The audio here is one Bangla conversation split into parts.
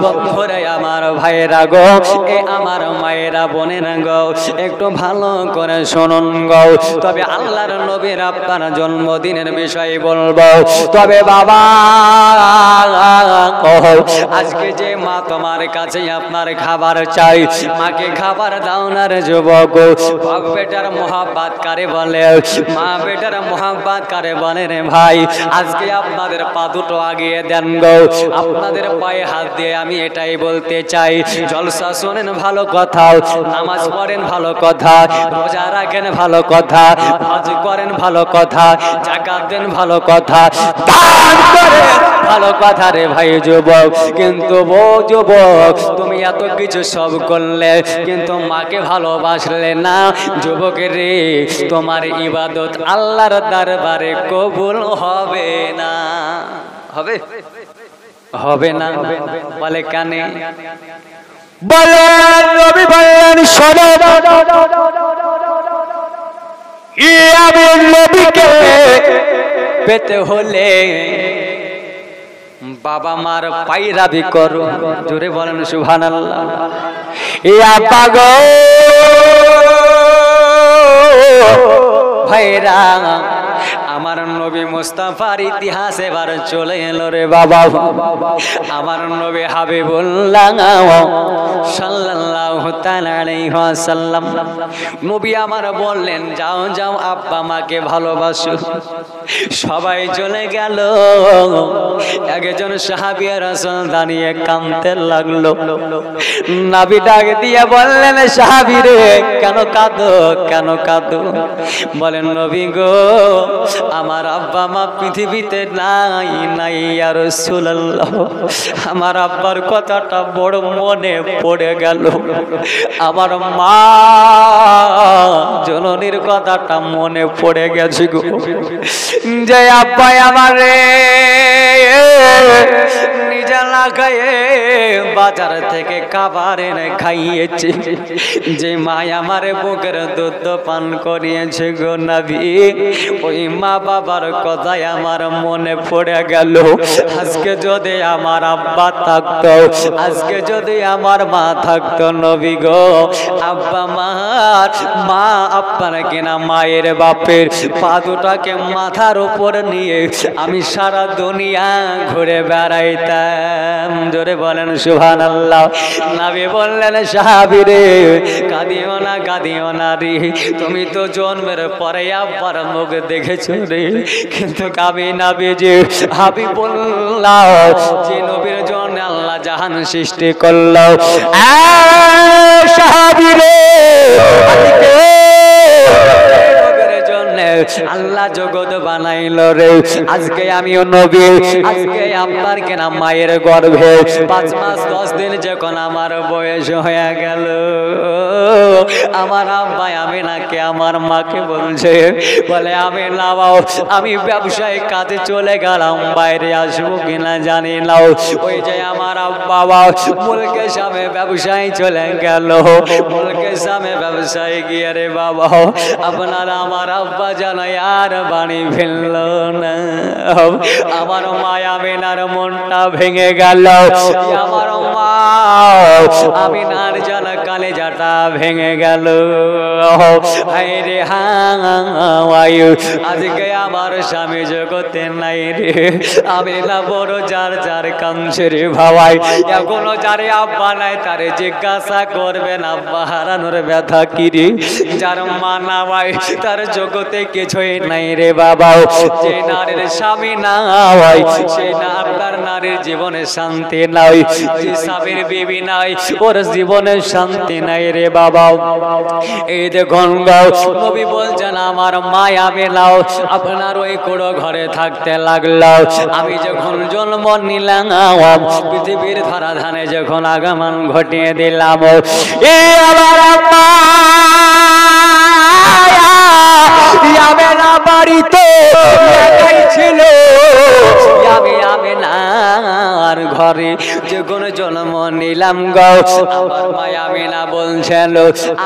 বন্ধুরা আমার ভাইরা গো, এ আমার মায়েরা বোনেরা গো, একটু ভালো করে শুনুন গো। তবে আল্লাহর নবীর আপনার জন্মদিনের বিষয় বলবো। তবে বাবা, আজকে যে মা তোমার কাছে আপনার খাবার চাই, মাকে খাবার দাও না রে যুবক। বাপ বেটার মোহাব্বত কারে বলে, মা বেটার মোহাব্বত কারে বলে রে ভাই। আজকে আপনাদের পা দুটো আগিয়ে দেন গো, আপনাদের পায়ে হাত দিয়ে আমি এটাই বলতে চাই, জলসা শোনেন ভালো কথা, নামাজ পড়েন ভালো কথা, রোজা রাখেন ভালো কথা, হজ করেন ভালো কথা, যাকাত দেন ভালো কথা, দান করেন ভালো কথা রে ভাই যুবক। কিন্তু ও যুবক, তুমি এত কিছু সব করলে কিন্তু মাকে ভালোবাসলে না যুবক রে, তোমার ইবাদত আল্লাহর দরবারে কবুল হবে না। হবে হবে না বলে কানে বলেন নবী বলেন শোনো, আমি নবীকে পেতে হলে বাবা মার পায়রাবি করো। জোরে বলেন সুবহানাল্লাহ। ইয়া পাগো ভাইরা, আমার নবী মুস্তাফার ইতিহাস এবার চলে এলো রে বাবা। আমার নবী হাবিবুল্লাহ সাল্লাল্লাহু তাআলা আলাইহি ওয়াসাল্লাম, নবী আমার বললেন যাও যাও আব্বা মাকে ভালোবাসো। সবাই চলে গেল, একজন সাহাবী রাসূল দাঁড়িয়ে কাঁদতে লাগলো। নবী ডাক দিয়ে বললেন সাহাবী রে, কেন কাঁদো কেন কাঁদো? বলেন নবী গো, আমার আব্বা মা পৃথিবীতে নাই নাই ইয়া রাসূলুল্লাহ, আমার আব্বার কথাটা বড় মনে পড়ে গেল, আমার মা জননীর কথাটা মনে পড়ে গেছে গো, যে আব্বা আমারে নিজে না খাইয়ে বাজার থেকে খাবার এনে খাইয়েছে, যে মা আমারে বুকের দুধ পান করিয়েছে গো নবী, ওই মা বাবার কথাই আমার মনে পড়ে গেল। আজকে যদি আমার আব্বা থাকতো, আজকে যদি আমার মা থাকতো নবী গো, আব্বা মা আপনার কিনা মায়ের বাপের পা দুটাকে মাথার উপর নিয়ে আমি সারা দুনিয়া ঘুরে বেড়াইতাম। জোরে বলেন সুবহানাল্লাহ। নবী বললেন সাহাবী রে, কাঁদিও না রে, তুমি তো জন্মের পরে আব্বার মুখ দেখেছো রে, কিন্তু কাবি নবী যে হাবিবুল্লাহ, যে নবীর জন্য আল্লাহ জাহান সৃষ্টি করলো, সাহাবী রে আল্লাহ জগৎ বানাইলো রে। আজকে আমিও নবী, আজকে আপনার কেনা মায়ের গর্ভে 5 মাস 10 দিন যখন আমার বয়স হয়ে গেল, আমার আব্বা আমি নাকি আমার মাকে বলছে, বলে আমি না বাবা, আমি ব্যবসায় কাজে চলে গেলাম, বাইরে আসবো কিনা জানি না। ওই যে আমার আব্বা মুলকের সামনে ব্যবসায় চলে গেল, মুলকের সামনে ব্যবসায় গিয়ে রে বাবা আপনার আমার আব্বা জানো আর বাণী ফেলল না। আমার মায়া আমিনার মনটা ভেঙে গেল, আমার মা আমিনার জানা কালেজাটা ভেঙে গেল। হায়রে হায়, আজকে আমার স্বামী জগতে নাই রে, আমি না বড় যার যার কাঁদছে রে ভাই। এখনো যারে আব্বা নাই তারে জিজ্ঞাসা করবেন আব্বা হারানোর ব্যথা কি রে, যার মা না ভাই তার জগতে কিছুই নাই রে বাবা। যে নারীর স্বামী নাই, সেই আপনার নারীর জীবনে শান্তি নাই, যে স্বামীর বিবি নাই ওর জীবনে শান্তি নাই রে বাবা। এই দেখুন নবী বলছেন আমার মায়া মেলাও আপনার ওই কুড়ো ঘরে থাকতে লাগলো। আমি যখন জন্ম নিলাম, পৃথিবীর ধরা ধানে যখন আগমন ঘটিয়ে দিলাম, এ আমার আমেনা বাড়িতে একাই ছিল, আমি আমেনার ঘর ঘরে যখন জন্ম নিলাম গো আমার মায়া আমিনা বলছেন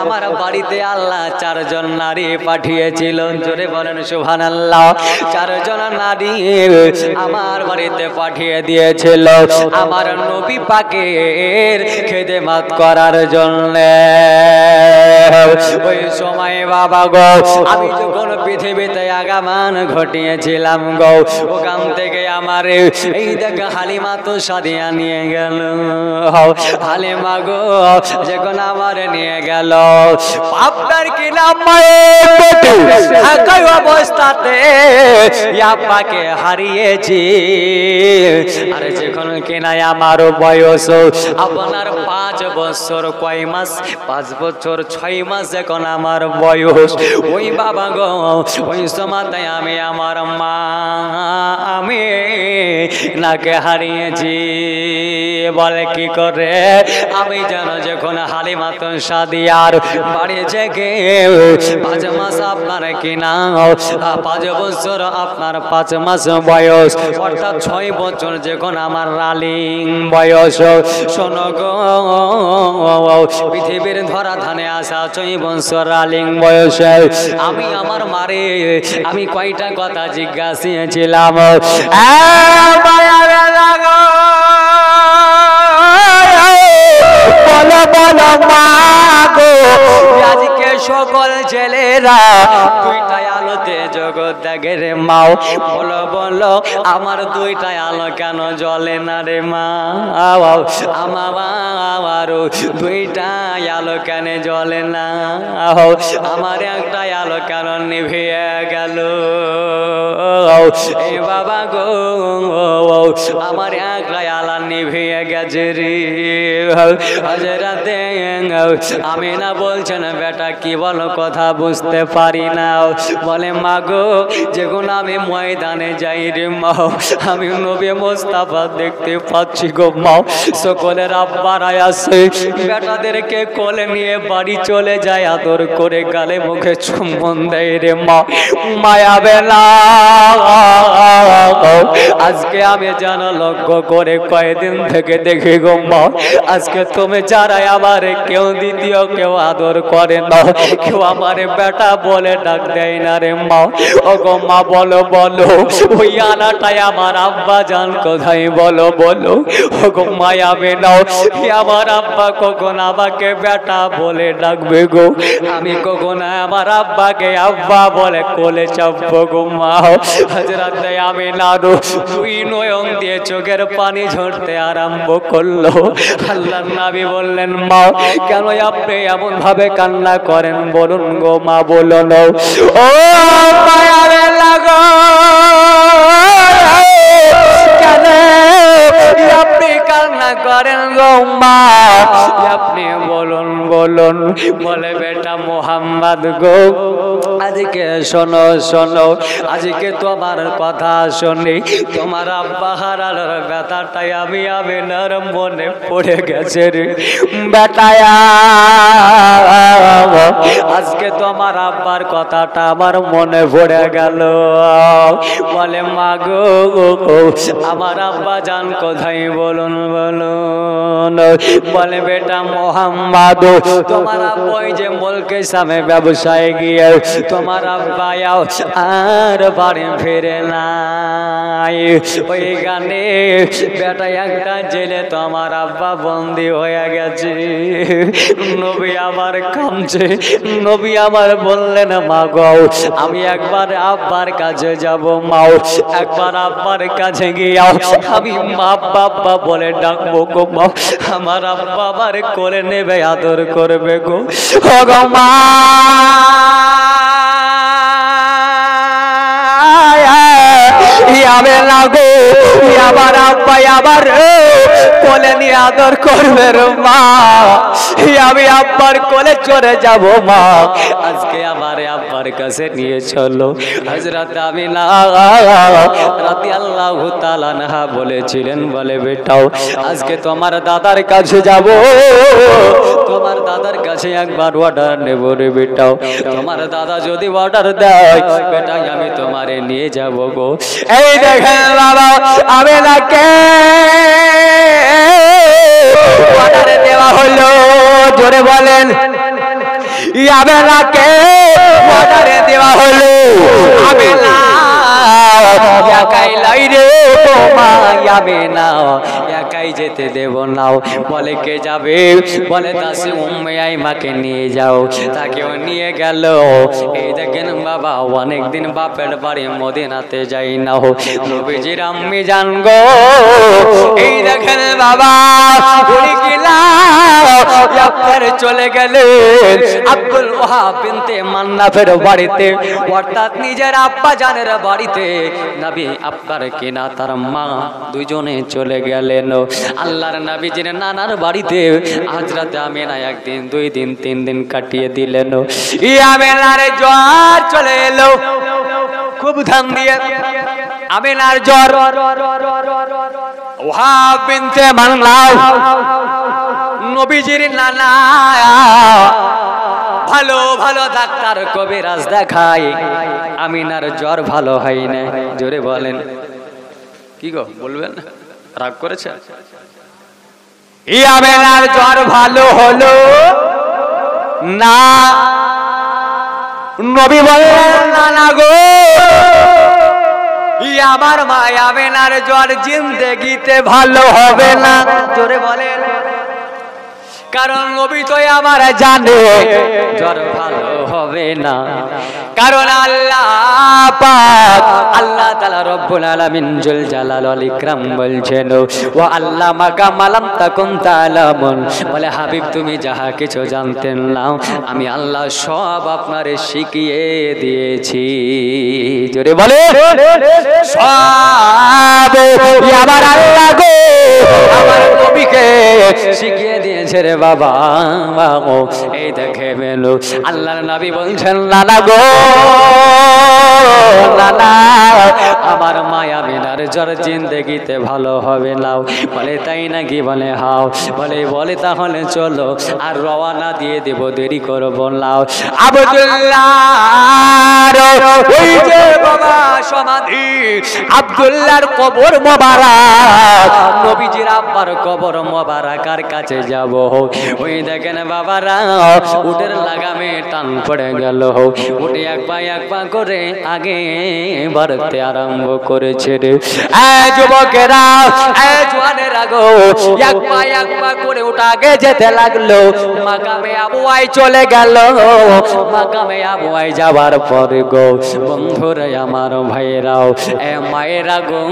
আমার বাড়িতে আল্লাহ চারজন নারী পাঠিয়েছিল জোরে বলেন সুবহানাল্লাহ চারজন নারী আমার বাড়িতে পাঠিয়ে দিয়েছিল আমার নবী পাকের খেদমত করার জন্য ওই সময় বাবা গো আমি যখন পৃথিবীতে আগমন ঘটিয়েছিলাম গো ওখান থেকে আমার এই দেখা হালিমা তো সাদিয়া নিয়ে গেল হালিমা গো যখন আমার নিয়ে গেল আপনার কি নাম একই অবস্থাতে আব্বাকে হারিয়েছি আর যখন কিনা আমার বয়স আপনার 5 বছর কয় মাস 5 বছর 6 মাস যখন আমার বয়স ওই বাবা গো ওই সময়তে আমি আমার মা আমি নাকে হারিয়েছি বলে কি করে আমি জানো যখন হালিমা তো সাদিয়ার বাড়ি থেকে 5 মাস আপনার কিনা 5 বছর আপনার 5 মাস বয়স অর্থাৎ 6 বছর যখন আমার রালিং বয়স শোনো গো পৃথিবীর ধরা ধানে আসা 6 বছর রালিং বয়সে আমি আমার মারে আমি কয়টা কথা জিজ্ঞাসিয়েছিলাম বলো বলো মা গো আজকে সকল ছেলেরা দুইটাই আলোতে জগৎ দেখে রে মাও বলো বলো আমার দুইটাই আলো কেন জ্বলে না রে মা আমার দুইটাই আলো কেন জ্বলে না আমার একটাই আলো কেন নিভে গেল এ বাবা গো আমার একটাই আলো নিভে গেছে রে হযরতে আমিনা বলছেন বেটা কি বলো কথা বুঝতে পারি না বলে মা গো যখন আমি ময়দানে যাই রে মা আমি নবী মুস্তাফা দেখতে পাচ্ছি গো মা সকলের আব্বারা আছে বেটাদেরকে কোলে নিয়ে বাড়ি চলে যায় আদর করে গালে মুখে চুম্বন দেয় রে মা মায়া বেলা আজকে আমি জানা লক্ষ্য করে কয়েকদিন থেকে দেখি গো মা আজকে তুমি যারাই আমার কেউ দ্বিতীয় কেউ আদর করে না কেউ আমার বেটা বলে ডাক দেয় না রে মা ও গো মা বলো বলো ওই আনাটাই আমার আব্বা জান কোথায় বলো বলো ও গো মায়া বেনাও আমার আব্বা কখন আমাকে বেটা বলে ডাকবে গো আমি কখন আমার আব্বাকে আব্বা বলে কোলে চাপবো গো মা হযরত আমিনা দুই নয়ন দিয়ে চোখের পানি ঝরতে আরম্ভ করলো আল্লাহর নবী বললেন মা কেন আপনি এমন ভাবে কান্না করেন বলুন গো মা বলুন ও মায়ারে লাগো কেন আপনি কান্না করেন গো মা আপনি বলুন বলুন বলে বেটা মোহাম্মদ গো আজকে শোনো শোনো আজকে তোমার কথা শুনি তোমার আব্বা হারানোর ব্যথাটাই আমি আমিনার মনে পড়ে গেছে রে বেটায়া আজকে তোমার আব্বার কথাটা আমার মনে পড়ে গেল বলে মা গো আমার আব্বা জান কোথায় বলুন বলুন বলে বেটা মোহাম্মদ তোমার আব্বা ওই যে মুলকে সামনে ব্যবসায় গিয়ে তোমার আব্বা আর বাড়ি ফিরে নাই ওই গানে বেটা একটা জেলে তোমার আব্বা বন্দি হয়ে গেছে নবী আমার কামছে নবী আমার বললেন মা গো আমি একবার আব্বার কাছে যাব মা একবার আব্বার কাছে গিয়ে আমি মা বাবা বলে ডাকবো গো মা আমার আব্বা আমার কোলে নেবে আদর করবে গো ও গো মা আবে লাগো আবার আব্বা আবার কোলে নিয়ে আদর করবে রে মা আমি আব্বার কোলে চলে যাব মা আজকে আমার আব্বা বাবার কাছে নিয়ে চলো। হযরত আমিনা রাদিয়াল্লাহু তাআলা আনহা বলেছিলেন, বলে বেটাও আজকে তোমার দাদার কাছে যাব, তোমার দাদার কাছে একবার অর্ডার নেব রে বেটাও। তোমার দাদা যদি অর্ডার দেয় বেটাই আমি তোমারে নিয়ে যাব গো। এই দেখেন বাবা আমিনাকে অর্ডার দেওয়া হলো, জোরে বলেন। আমিনাকে অর্ডার দেওয়া হলো। আমিনা একাই লাই রে আমিনা একাই যেতে দেব নাও। বলে কে যাবে? বলে দাসী উম্মে আইমাকে নিয়ে যাও। তাকেও নিয়ে গেল। এই দেখেন বাবা অনেকদিন বাপের বাড়ি মদিনাতে যাই না হো, নবীজির আম্মি জান গো। এই দেখেন বাবা চলে গেলেন আব্দুল ওয়াহাব বিনতে মান্নাফের বাড়িতে, অর্থাৎ নিজের আব্বা জানের বাড়িতে। নবী আপনার কিনা তার মা দুইজনে চলে গেলেন আল্লাহর নবীজির নানার বাড়িতে। হযরত আমিনা একদিন, দুই দিন, তিন দিন কাটিয়ে দিলেন। আমিনার জ্বর চলে এলো খুব ধান দিয়ে। আমিনার জ্বর, ওয়াহাব বিনতে মান্নাফ নবীজির নানা ভালো ভালো ডাক্তার কবিরাজ দেখায়, আমিনার জ্বর ভালো হয় না। জোরে বলেন। কি গো বলবেন? রাগ করেছে? আমিনার জ্বর ভালো হলো না। নবী বললেন নানা গো আমার মা আমিনার জ্বর জিন্দেগিতে ভালো হবে না। জোরে বলেন। কারণ নবী তো আমার জানে জ্বর ভালো হবে না। কারণ আল্লাহ পাক, আল্লাহ তাআলা রব্বুল আলামিন জুল জালাল ওয়াল ইকরাম বলছেন ওয়া আল্লামাকা মা লাম তাকুন তাআলামুন। বলে হাবিব তুমি যাহা কিছু জানতেন না আমি আল্লাহ সব আপনারে শিখিয়ে দিয়েছি। জোরে বলে সব আমার আল্লাহ গো আমার নবীকে শিখিয়ে দিয়েছে রে বাবা। এই দেখে মেলো আল্লাহর নবী বলছেন লালা গো লালা আমার মায়া আমিনার জ্বর জিন্দেগিতে ভালো হবে না। বলে তাই নাকি? বলে হাও। বলে তাহলে চলো আর রওনা দিয়ে দেব, দেরি করব না। আব্দুল্লাহর ওই যে বাবা সমাধি, আব্দুল্লাহর কবর মোবারক, নবীজির আব্বার কবর মোবারকের কাছে যাব। ওই দেখেন বাবারা উটের লাগামে টান পড়ে গেল। উঠে এক পা করে আগে বাড়তে আরম্ভ করেছে রে। যুবকেরা জওয়ানেরা গো এক পা করে উঠে আগে যেতে লাগলো। মাকামে আবুয়াই চলে গেল। মাকামে আবুয়াই যাবার পরে গো বন্ধুরা আমার ভাইরাও মায়েরা গো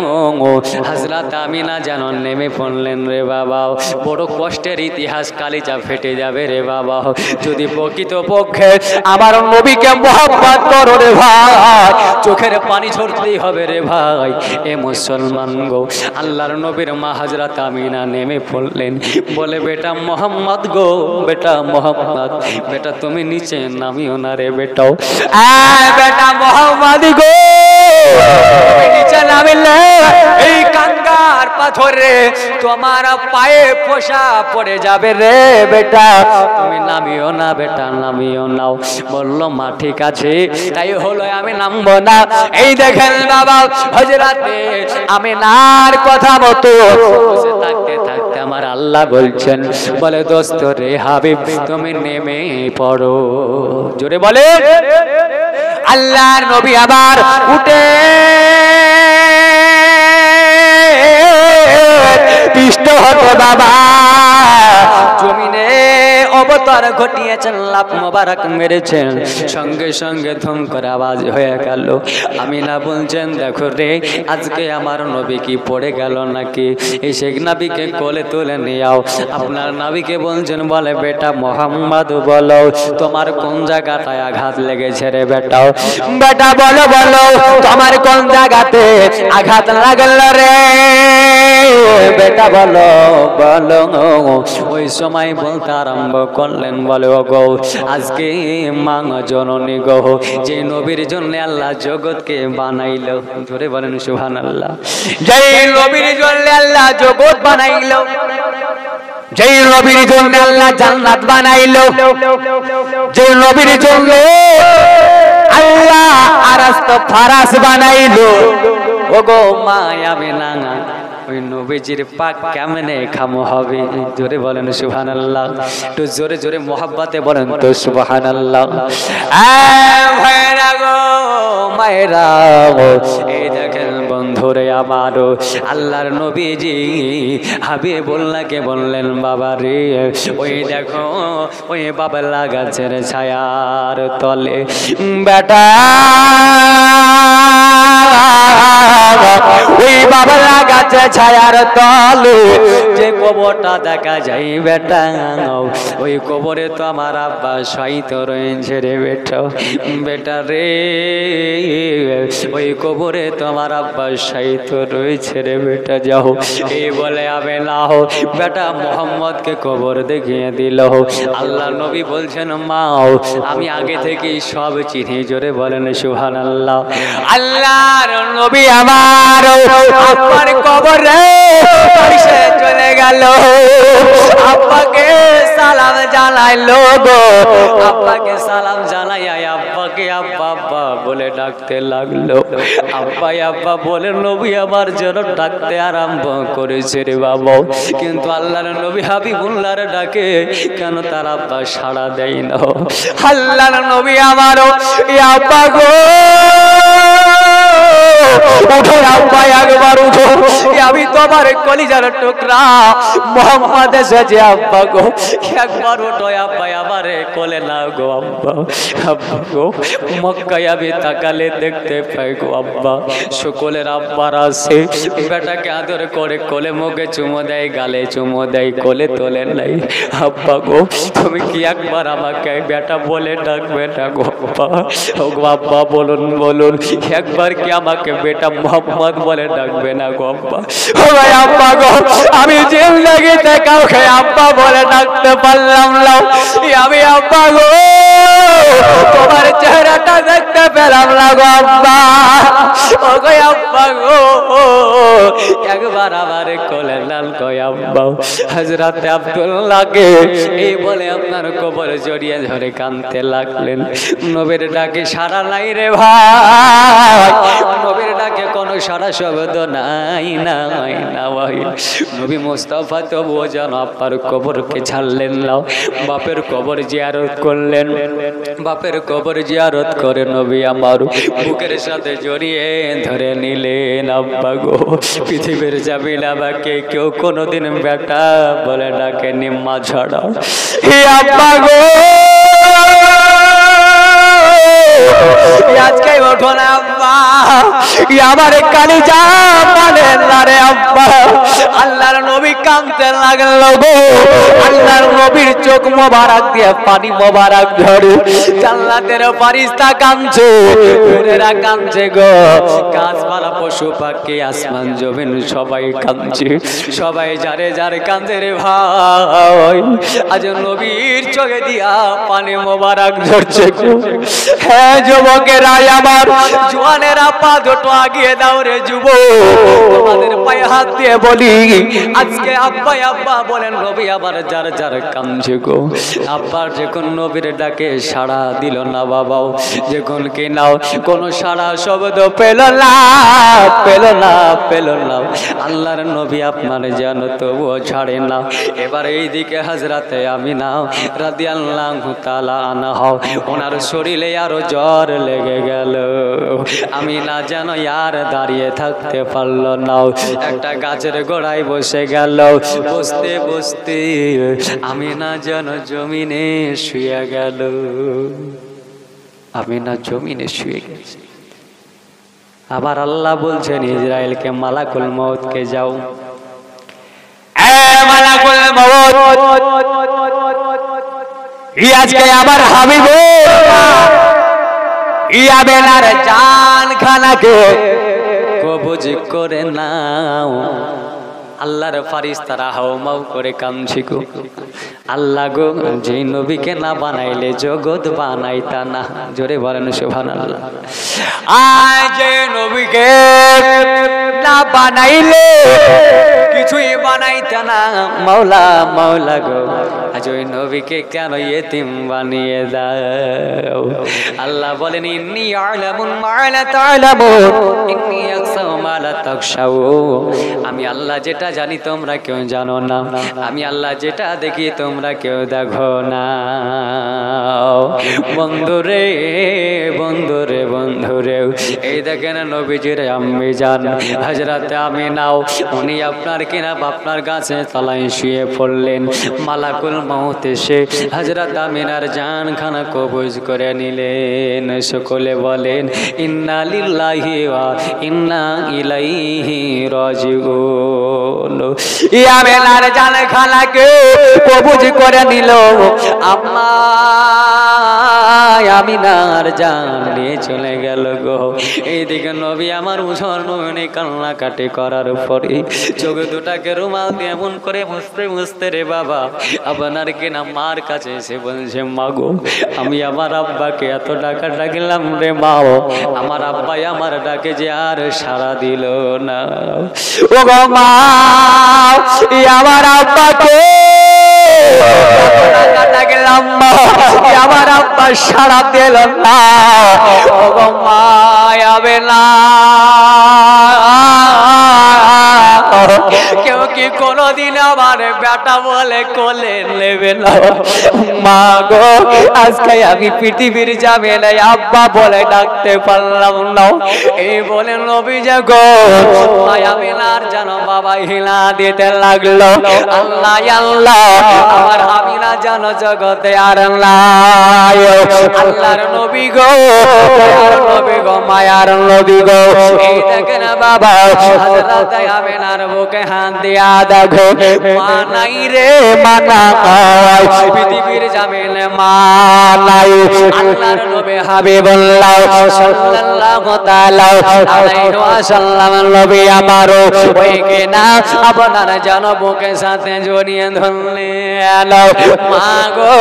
হযরত আমিনা যেন নেমে পড়লেন রে বাবা। বড় কষ্টের ইতিহাস, কালিজা ফেটে যাবে রে বাবা। যদি প্রকৃত পক্ষে আমার নবীকে মহব্বত করো রে ভাই, চোখের পানি ঝরতেই হবে রে ভাই। এ মুসলমান গো আল্লাহর নবীর মা হযরত আমিনা নেমে পড়লেন। বলে বেটা মোহাম্মদ গো, বেটা মোহাম্মদ, বেটা তুমি নিচে নামিও না রে বেটাও। বেটা মোহাম্মদ গো নিচে নামিলে এই কাঙ্গার পাথরে তোমার পায়ে ফোসা পড়ে যাবে রে বেটা, তুমি নামিও না বেটা, নামিও নাও। বললো মা ঠিক আছে, তাই হলো আমি নামবো না। এই দেখেন বাবা হযরতে আমিনার কথা মতো বসে থাকতে থাকতে আমার আল্লাহ বলছেন, বলে দোস্ত রে হাবিব তুমি নেমে পড়ো। জোরে বলে আল্লাহর নবী আবার উঠে পিষ্ট হতো বাবা জমিনে অবতার ঘটিয়েছেন, লাফ মোবারক মেরেছেন। সঙ্গে সঙ্গে ধুম করে আওয়াজ হয়ে গেল। আমিনা বলছেন দেখো রে আজকে আমার নবী কি পড়ে গেল নাকি? এই শেখ নবীকে কোলে তুলে নিয়াও। আপনার নবীকে বলছেন, বলে বেটা মোহাম্মদ বলো তোমার কোন জায়গাটায় আঘাত লেগেছে রে বেটাও? বেটা বলো বলো তোমার কোন জায়গাতে আঘাত লাগলো রে? বেটা বলো বলো। ওই সময় বলতে আরম্ভ করলেন, বলে ও গো আজকে মা জননী গো, যে নবীর জন্য আল্লাহ জগৎকে বানাইলো, ধরে বলেন সুবহানাল্লাহ। যেই নবীর জন্য আল্লাহ জগৎ বানাইলো, যেই নবীর জন্য আল্লাহ জান্নাত বানাইলো, যেই নবীর জন্য আল্লাহ আরাস্ত ফারাস বানাইলো, ও গো মা আমিনা ওই নবীজির পাক কেমনে খামো হবে? জোরে বলেন সুবহানাল্লাহ, একটু জোরে জোরে মোহাব্বতে বলেন তো সুবহানাল্লাহ। ভাইরা গো মায়েরা, এই দেখেন বন্ধুরে আমার, আল্লাহর নবীজি হাবিবুল্লাহকে বললেন বাবা রে, ওই দেখো ওই বাবলা গাছের ছায়ার তলে বেটা, ওই বাবলা গাছের ছায়ার তলে যে কবরটা দেখা যায় বেটা, ওই কবরে তো আমার আব্বা শায়িত রয়েছে রে বেটা, বেটা রে ওই কবরে তো আমার আব্বা শায়িত রয়েছে রে বেটা, যাও। এই বলে আবে না হো বেটা মোহাম্মদকে কবর দেখিয়ে দিল। আল্লাহ নবী বলছেন মা আমি আগে থেকেই সব চিনি, জোরে বলেন সুবহানাল্লাহ। আল্লাহর নবী আমার আব্বার কবরে এসে চলে গেল, আব্বাকে সালাম জানাইলো গো, আব্বাকে সালাম জানাই আব্বাকে আব্বা আব্বা বলে ডাকতে লাগলো। আব্বা আব্বা বলে নবী আমার জন্য ডাকতে আরম্ভ করেছে রে বাবা, কিন্তু আল্লাহর নবী হাবিবুল্লাহর ডাকে কেন তার আব্বা সাড়া দেয় না? আল্লাহর নবী আমারও আব্বা গো উঠো আব্বা একবার উঠো, আমি তোমার কলিজার টুকরা মোহাম্মদ এসেছে আব্বা গো, একবার উঠো আব্বা আমারে কোলে না গো আব্বা। আব্বা গো মক্কায় আমি তাকালে দেখতে পাই গো আব্বা সকলের আব্বার আছে, বেটাকে আদর করে কোলে মুখে চুমো দেয়, গালে চুমো দেয়, কোলে তোলে নাই। আব্বা গো তুমি কি একবার আমাকে বেটা বলে ডাকবে না গো আব্বা? ও গো আব্বা বলুন বলুন, একবার কি আমাকে বেটা মোহাম্মদ বলে ডাকবে না গো আব্বা? ও ভাই আব্বা গো আমি জিন্দেগিতে কাউকে আব্বা বলে ডাকতে পারলাম না, আমি আব্বা গো তোমার চেহারাটা দেখতে পেলাম না গো আব্বা। ও গো আব্বা গো একবার আমার কোলে লাল গো আব্বা। হযরত আব্দুল্লাহকে এই বলে আপনার কবর জড়িয়ে ধরে কাঁদতে লাগলেন। নবীর ডাকে সাড়া নাই রে ভাই, নবীর ডাকে কোনো সাড়া শব্দ নাই নাই না ভাই। নবী মুস্তাফা তবুও যেন আব্বার কবরকে ছাড়লেন না, বাপের কবর জিয়ারত করলেন। বাপের কবর জিয়ারত করে নবী আমার বুকের সাথে জড়িয়ে ধরে নিলেন। আব্বা গো পৃথিবীর জামিন আমাকে কেউ কোনোদিন বেটা বলে ডাকে নিম্মা ছাড়া, হে আব্বা গো আজকে ওঠো না আব্বা, আমার কালিজা মানে না রে আব্বা। আল্লাহর নবী কাঁদতে লাগলো গো, আল্লাহর নবীর চোখ মোবারক দিয়ে পানি মোবারক ঝরে, জান্নাতের ফেরেশতা কাঁদছে, ফেরেশতারা কাঁদছে গো, গাছপালা পশু পাখি আসমান জমিন সবাই কাঁদছে, সবাই যারে যারে কাঁদে রে ভাই। আজ নবীর চোখে দিয়া পানি মোবারক ঝরছে গো। হ্যাঁ যুবকেরা আমার, জওয়ানেরা পা দুটো আগিয়ে দাও রে যুবক, তোমাদের পায়ে হাত দিয়ে বলি আজকে আব্বা আব্বা বলেন নবী আবার যার যার কাঁদছে গো। আব্বার যখন নবীর ডাকে সাড়া দিল না বাবাও, যখন কি নাও কোনো সাড়া শব্দ পেল না পেল না পেল না, আল্লাহর নবী আপনার যেন তবুও ছাড়ে না। এবার এইদিকে হযরতে আমিনা রাদিয়াল্লাহু তাআলা আনহা, ওনার শরীরে আরো জ্বর লেগে গেল। আমিনা যেন আর দাঁড়িয়ে থাকতে পারলো না, একটা গাছের গোড়ায় বসে গেল। বসতে বসতে আমিনা যেন জমিনে শুয়ে গেল। আমিনা জমিনে শুয়ে গেছে। আবার আল্লাহ বলছেন ইসরাইলকে মালাকুল মউতকে যাও, মালাকুল মউত আজকে আমার হাবিব ইয়াবেলার জান খানাকে কবজ করে নাও। আল্লাহর ফারিস্তারা হাওমাও করে কাঁদছে গো, আল্লাহ গো যে নবীকে না বানাইলে জগৎ বানাইতা না। জোরে বলেন সুবহানাল্লাহ। আজ যে নবীকে না বানাইলে কিছুই বানাইতা না। মাওলা মাওলা গো আজ ওই নবীকে কেন ইতিম বানিয়ে দাও। আল্লাহ বলেন ইন্নী আ'লামু মা লা তা'লামুন ইন্নী আখশাউ মা লা তাখশাউন। আমি আল্লাহ যেটা জানি তোমরা কেউ জানো না, আমি আল্লাহ যেটা দেখি তোমরা কেউ দেখো না। বন্ধুরে বন্ধুরে বন্ধুরে, এই দেখেন নবীজির আম্মি জান হযরত আমিনাও, উনি আপনার কিনা আপনার গাছে তলায় শুয়ে পড়লেন। মালাকুল মউত এসে হযরত আমিনার জান খানা কবজ করে নিলেন। সকলে বলেন ইন্না লিল্লাহি ওয়া ইন্না ইলাইহি রাজিউন। আমিনার জান খানাকে কবজ করে নিল আম্মা আমিনার জান নিয়ে চলে গেল গো। এইদিকে নবী আমার মুসলমান নয়নে কান্নাকাটি করার পরে চোখ দুটাকে রুমাল দিয়ে এমন করে মুছতে মুছতে রে বাবা আপনার কিনা মার কাছে এসে বলছে মাগো আমি আমার আব্বাকে এত ডাকা ডাকলাম রে মাও, আমার আব্বাই আমার ডাকে যে আর সাড়া দিল না। ও গো মা আমার আব্বাকে ডাকলাম মা, আমার আব্বা সাড়া দিল না। ও গো মা আবে না, কেউ কি কোনদিন আমার বেটা বলে কোলে নেবে না। মা গো আজকে আমি পৃথিবীর যাবে না আব্বা বলে ডাকতে পারলাম না। এই বলে নবী গো আমিনার যেন বাবা হিলা দিতে লাগলো। আল্লাহ আল্লাহ আমার আমিনা যেন জগতে আর নাই। আল্লাহর নবী গো নবী গো মায়ার নবী গো, এই দেখেন বাবা হযরত আমিনার বুকে হাত দিয়া দেখো মা নাই রে মা নাই, পৃথিবীর জামিনে মা নাই। আল্লাহর নবী হাবিবুল্লাহ সাল্লাল্লাহু তাআলা আলাইহি ওয়াসাল্লাম নবী আমার ওই কিনা আপনার যেন বুকের সাথে জড়িয়ে ধরলেন। মা গো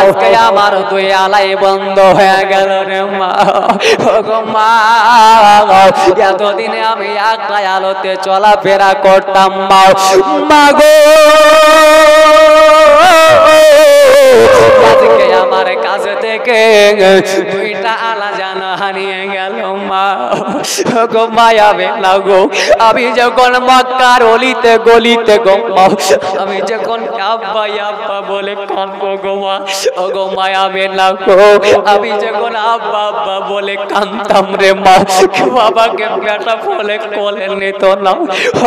আজকে আমার দুই আলাই বন্ধ হয়ে গেল রে মা। ও গো মা এতদিনে আমি একটা আলোতে চলাফেরা করতাম মা, মা গো আজকে আমার কাছে থেকে দুইটা আলা জানা হারিয়ে গেল মা। গো মায়াবে না গো, আমি যখন মক্কার অলিতে গলিতে গো মা, আমি যখন আব্বা আব্বা বলে কাঁদবো গো মা, ও গো মায়াবে না গো, আমি যখন আব্বা আব্বা বলে কাঁদতাম রে মা, বাবাকে বেটা বলে কোলে নিত না।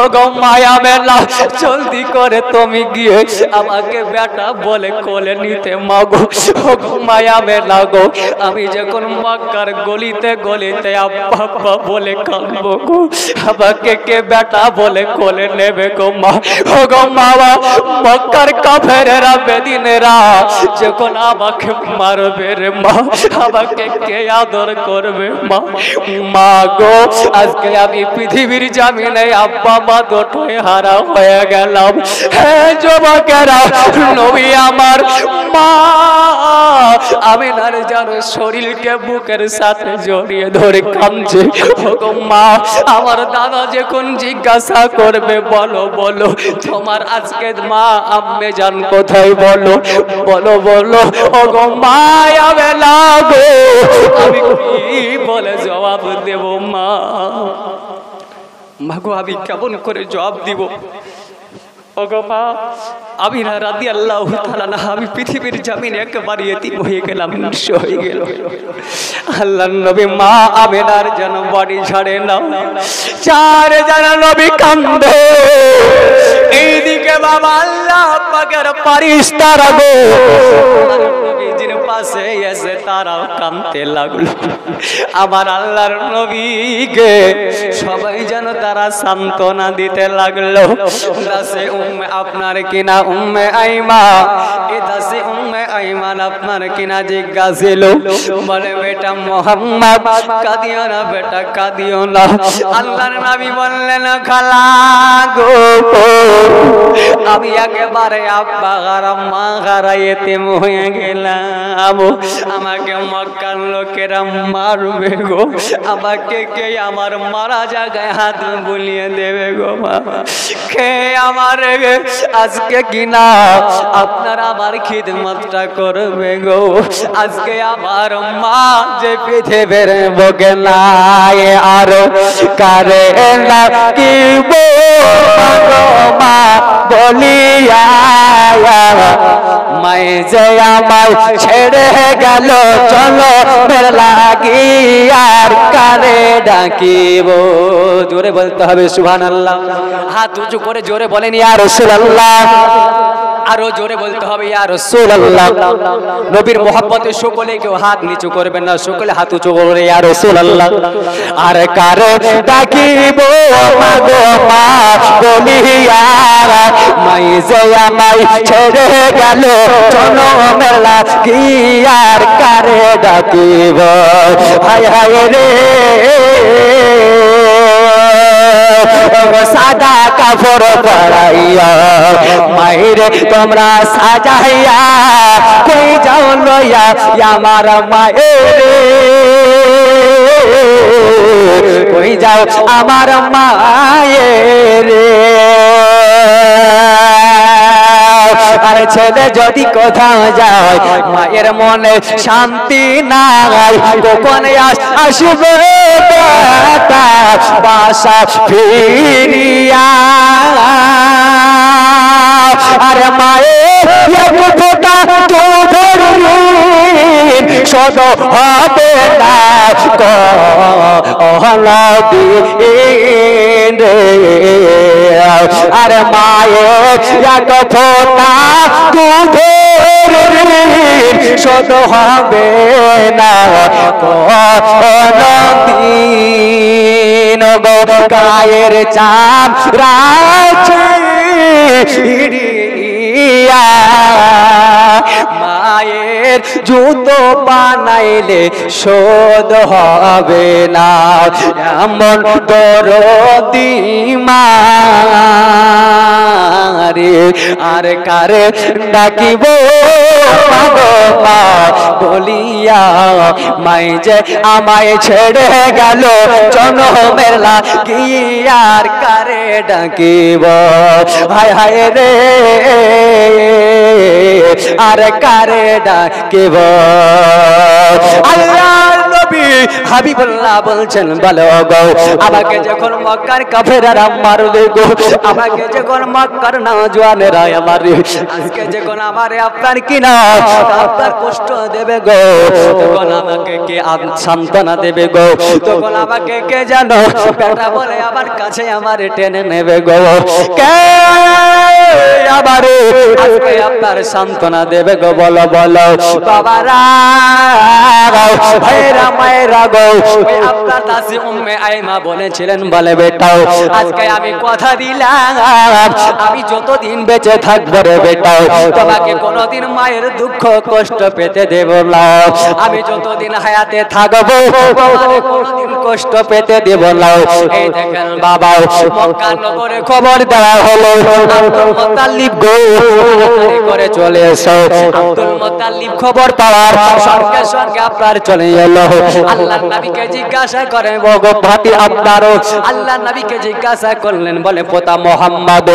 ও গো মায়াবে না, জলদি করে তুমি গিয়ে আমাকে বেটা বলে কোলে নিতে মাগো। ও গো মায়াবে না গো, আমি যখন মক্কার গলিতে গলিতে আব্বা আব্বা বলে কাঁদবো গো, আমাকে কে বেটা বলে কোলে নেবে গো মা। ও গো মাওয়া মক্কার কাফেরেরা বেদিনেরা যখন আমাকে মারবে রে মা, আমাকে কে আদর করবে মা। মা গো আজকে আমি পৃথিবীর জামিনে আব্বা মা দুটোই হারা হয়ে গেলাম। হ্যাঁ যুবকেরা, নবী আমার মা আমিনার যেন শরীরকে বুকের সাথে জড়িয়ে ধরে কাঁদছে। ও গো মা আমার দাদা যখন জিজ্ঞাসা করবে বলো বলো তোমার আজকে মা আম্মে জান কোথায়, বলো বলো বলো। ও গো মা আবে লাগো, আমি কি বলে জবাব দেব মা? মাগো আমি কেমন করে জবাব দিব? ও গো মা আমিনা রাদিয়াল্লাহু তাআলা না, আমি পৃথিবীর জামিনে একেবারে এতিম হয়ে গেলাম, নিঃস্ব হয়ে গেল। আল্লাহর নবী মা আমিনার যেন বাড়ি ছাড়ে না, চার জন নবী কান্দে। এইদিকে বাবা আল্লাহ পাকের ফেরেশতারা গো নবীজির পাশে এসে তারাও কাঁদতে লাগলো। আমার আল্লাহর নবীকে সবাই যেন তারা সান্ত্বনা দিতে লাগলো। দাসে উম্মে আপনার কিনা উম্মে আইমা, এ দাসে উম্মে ইমান আপনার কিনা জিজ্ঞাসিল বলে বেটা মোহাম্মদ কাঁদিও না বেটা কাঁদিও না আল্লাহর নবী বললেন খালা গো আমি একেবারে আব্বা আর আম্মা হারাইতে হয়ে গেলাম আমাকে মক্কার লোকেরা মারবে গো আমাকে কে আমার মারা জায়গায় হাত বুলিয়ে দেবে গো বাবা কে আমার আজকে কিনা আপনার আমার খিদমতটা করবে গো আজকে আমার মা যে পৃথিবীর বুকে নাই আর কারে নাকিব মা বলিয়া মাই যে আমায় ছেড়ে গেল চলো মের লাগিয়ার কারে ডাকিব জোরে বলতে হবে সুবহানাল্লাহ হাত উঁচু করে জোরে বলেন ইয়া রাসূলুল্লাহ আরো জোরে বলতে হবে ইয়া রাসূলুল্লাহ নবীর মহব্বতে সকলে কেউ হাত নিচু করবেন না সকলে হাত উঁচু করে ইয়া রাসূলুল্লাহ আর কারে ডাকিব মাগো মা বলিয়া মাই যে আমায় ছেড়ে গেল চলো মেলা গিয়ার কারে ডাকিব হায় হায় রে সাদা কাপড় পরাইয়া মাইরে তোমরা সাজাইয়া কই যাও লইয়া আমার মায়ের কই যাও আমার মায়ের আর ছেলে যদি কোথাও যায় মায়ের মনে শান্তি নাই কখন আসবে বাসা ফিরিয়া আরে মায়ের ফোটা তো শোধ হবে না আরে মায়ের এক ফোটা শোধ হবে না কোনদিন গায়ের চাম রাখে মায়ের জুতো বানাইলে শোধ হবে না এমন দরদি মারে আর কারে ডাকিব মা বলিয়া মাই যে আমায় ছেড়ে গেল জনমের লাগিয়ার কারে ডাকিব হায় হায় রে আর কারে ডাকিব আল্লাহর নবী হাবিবুল্লাহ বলছেন বলো গো আমাকে যখন মক্কার কাফেররা মারবে গো আমাকে যখন মক্কার নওজওয়ানেরা মারবে আজকে যখন আমারে আপনার কিনা আপনার কষ্ট দেবে গো তখন আমাকে কে সান্ত্বনা দেবে গো তখন আমাকে কে জানো বেটা বলে আমার কাছে আমারে টেনে নেবে গো কে আমারে আজকে আপনার সান্ত্বনা দেবে গো বলো বলো বাবারা ভাইরা মায়েরা গো আপনার দাসী উম্মে আইমা বলেছিলেন বলে বেটাও আজকে আমি কথা দিলাম আমি যতদিন বেঁচে থাকবো রে বেটাও তোমাকে কোনোদিন মায়ের দুঃখ কষ্ট পেতে দেব না আমি যতদিন হায়াতে থাকবো তোমাকে কোনোদিন কষ্ট পেতে দেব না এই দেখেন বাবা মক্কা নগরে খবর দেওয়া হলো আব্দুল মুত্তালিব গো করে চলে এসো আব্দুল মুত্তালিব খবর পাওয়ার সঙ্গে সঙ্গে আপনার চলে এলো আল্লাহর নবীকে জিজ্ঞাসা করেন গো ভাতি আপনারও আল্লাহর নবীকে জিজ্ঞাসা করলেন বলে পোতা মুহাম্মদ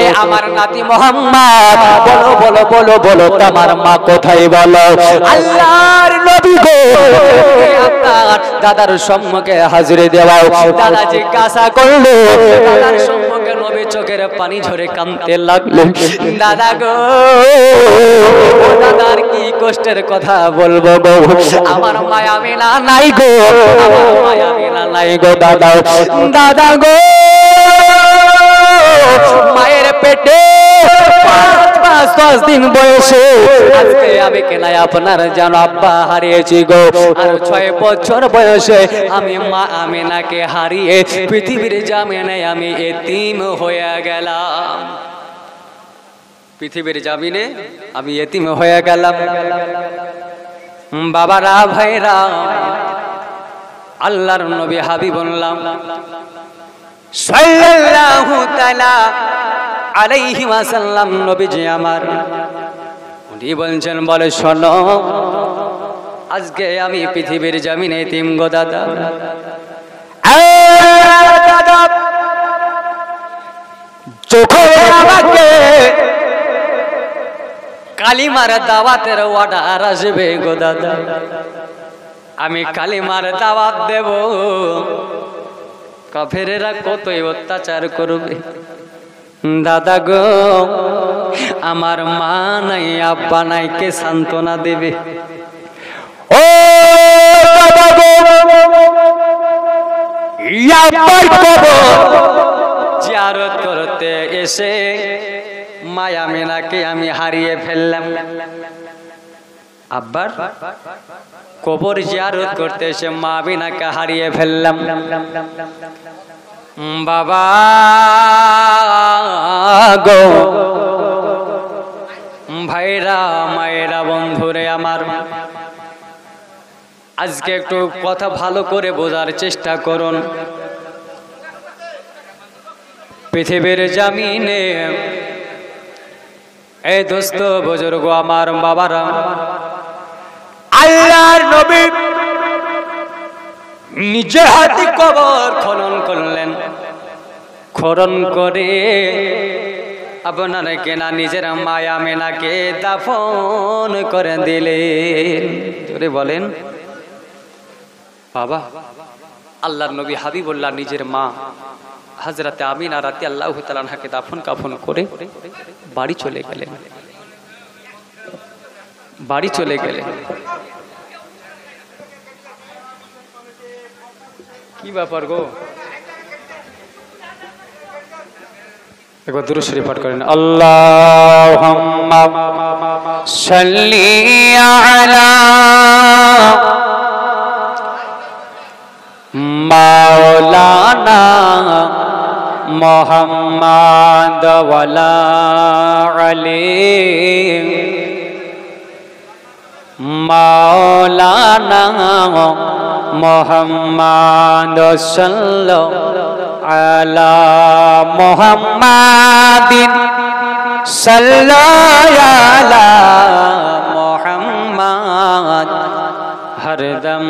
এ আমার নাতি মুহাম্মদ বলো বলো বলো বলো তোমার মা কোথায় বলো আল্লাহর নবী গো আপনার দাদার সম্মুখে হাজির দেওয়া দাদা জিজ্ঞাসা করলো দাদার সম্মুখে নবী চোখের পানি ঝরে কাঁদতে লাগলেন দাদা গো দাদার কি কষ্টের কথা বলবো গো আমার মায়া মিনা নাই গো আমার মায়া মিনা নাই গো দাদা দাদা গো মায়ের পেটে 5-10 দিন বয়সে আজকে আমি কেনাই আপনার যেন আব্বা হারিয়েছি গো আর 6 বছর বয়সে আমি মা আমিনাকে হারিয়ে পৃথিবীর জামিনে আমি এতিম হয়ে গেলাম পৃথিবীর জমিনে আমি এতিম হয়ে গেলাম। বাবারা ভাইরা, আল্লাহর নবী হাবিবুল্লাহ সাল্লাল্লাহু তাআলা আলাইহি ওয়াসাল্লাম নবীজি আমার, উনি বলছেন, বলে শোনো, আজকে আমি পৃথিবীর জমিনে এতিম গো দাদা। দাদা যখন আমাকে কালিমার দাওয়াতের অর্ডার আসবে গো দাদা, আমি কালিমার দাওয়াত দেব, কাফেরেরা কতই অত্যাচার করবে। দাদা গো, আমার মা নাই, আব্বা নাই, কে সান্ত্বনা দেবে? ও দাদা গো, আব্বার কবর জিয়ারত করতে এসে মায়া মেনাকে আমি হারিয়ে ফেললাম। আব্বার কবর জিয়ারত করতে এসে মা বিনাকে হারিয়ে ফেললাম। বাবা গো, ভাইরা মায়েরা বন্ধুরে আমার, আজকে একটু কথা ভালো করে বোঝার চেষ্টা করুন। পৃথিবীর জমিনে এই দোস্ত বুজুর্গ আমার বাবারা, আল্লাহর নবী নিজে হাতে কবর খনন করলেন। খনন করে আপনার কেনা নিজের মায়া মেনাকে দাফন করে দিলেন। জোরে বলেন বাবা। আল্লাহর নবী হাবিবুল্লাহ নিজের মা হযরতে আমিনা রাদিয়াল্লাহু তাআলা আনহাকে দাফন কাফন করে বাড়ি চলে গেলেন। বাড়ি চলে গেলেন। কি ব্যাপার গো? একবার দুরূদ শরীফ পাঠ করেন। আল্লাহুম্মা সাল্লি আলা মাওলানা মুহাম্মাদ ওয়ালা আলি মাওলানা মুহাম্মাদ সাল্লাল্লাহু আলা মুহাম্মাদিন সাল্লাল্লাহু আলা মুহাম্মাদ হরদম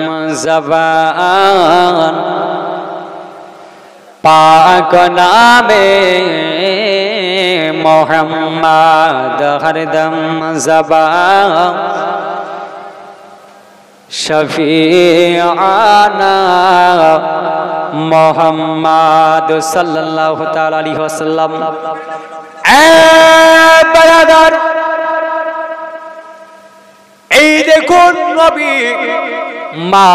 জবান পাক নামে মুহাম্মাদ হরদম জবান শফিআনা মুহাম্মাদ সাল্লাল্লাহু তাআলা আলাইহি ওয়াসাল্লাম। এ বারাদার, এই দেখুন নবী মা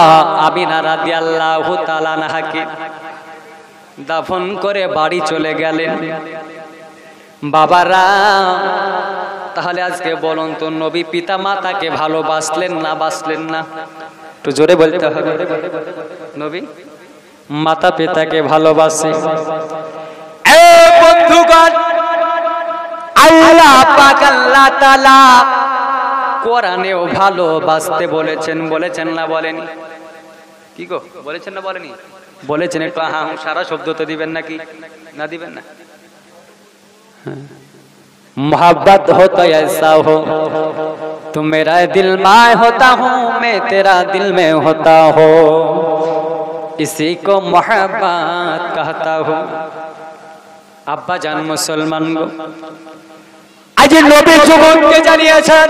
আমিনা রাদিয়াল্লাহু তাআলা আনহাকে দাফন করে বাড়ি চলে গেলেন। বাবারা, তাহলে আজকে বলুন তো, নবী পিতা মাতাকে ভালোবাসলেন না বাসলেন না? একটু জোরে বলতে হবে। নবী মাতা পিতাকে ভালোবাসে। এ বন্ধুগণ, আল্লাহ পাক আল্লাহ তাআলা কোরআনেও ভালোবাসতে বলেছেন। বলেছেন না বলেনি? কি গো, বলেছেন না বলেনি? বলেছেন। একটু হ্যাঁ সারা শব্দ তো দিবেন নাকি? না দিবেন না? मोहब्बत हो तो ऐसा हो, तुम मेरा दिल में होता हूँ, मैं तेरा दिल में होता हो, इसी को मोहब्बत कहता हूँ। अब्बा जान मुसलमान गो, आज नबी जुबानকে জানিয়েছেন,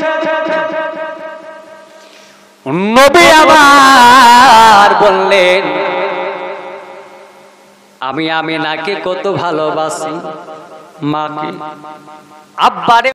নবী আমার বললেন, আমি আমিনাকে কত ভালোবাসি, মাকে আব্বারে